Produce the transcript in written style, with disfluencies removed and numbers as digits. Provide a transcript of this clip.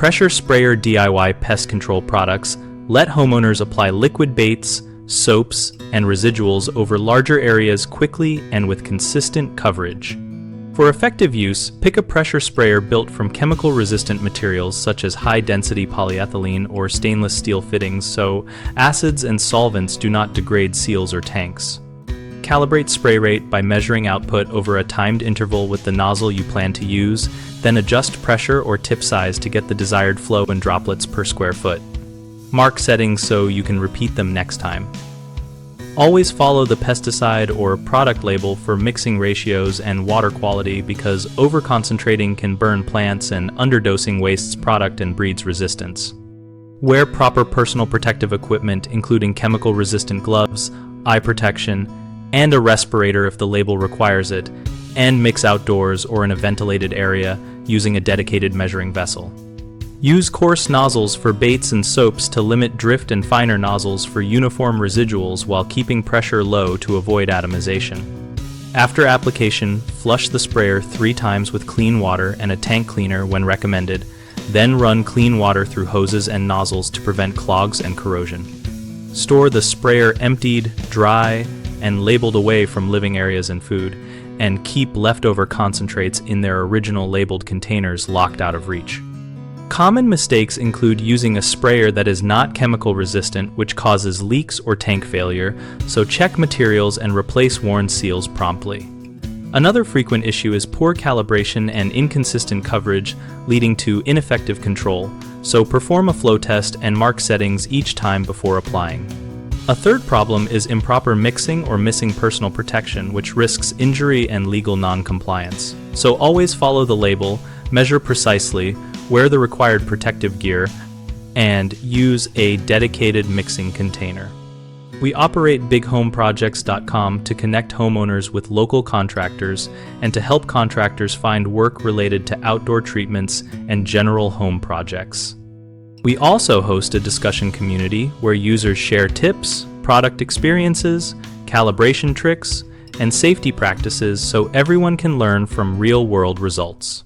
Pressure sprayer DIY pest control products let homeowners apply liquid baits, soaps, and residuals over larger areas quickly and with consistent coverage. For effective use, pick a pressure sprayer built from chemical-resistant materials such as high-density polyethylene or stainless steel fittings so acids and solvents do not degrade seals or tanks. Calibrate spray rate by measuring output over a timed interval with the nozzle you plan to use, then adjust pressure or tip size to get the desired flow and droplets per square foot. Mark settings so you can repeat them next time. Always follow the pesticide or product label for mixing ratios and water quality because overconcentrating can burn plants and underdosing wastes product and breeds resistance. Wear proper personal protective equipment including chemical-resistant gloves, eye protection, and a respirator if the label requires it, and mix outdoors or in a ventilated area using a dedicated measuring vessel. Use coarse nozzles for baits and soaps to limit drift and finer nozzles for uniform residuals while keeping pressure low to avoid atomization. After application, flush the sprayer 3 times with clean water and a tank cleaner when recommended, then run clean water through hoses and nozzles to prevent clogs and corrosion. Store the sprayer emptied, dry, and labeled away from living areas and food, and keep leftover concentrates in their original labeled containers locked out of reach. Common mistakes include using a sprayer that is not chemical resistant, which causes leaks or tank failure, so check materials and replace worn seals promptly. Another frequent issue is poor calibration and inconsistent coverage, leading to ineffective control, so perform a flow test and mark settings each time before applying. A third problem is improper mixing or missing personal protection, which risks injury and legal non-compliance. So always follow the label, measure precisely, wear the required protective gear, and use a dedicated mixing container. We operate bighomeprojects.com to connect homeowners with local contractors and to help contractors find work related to outdoor treatments and general home projects. We also host a discussion community where users share tips, product experiences, calibration tricks, and safety practices so everyone can learn from real-world results.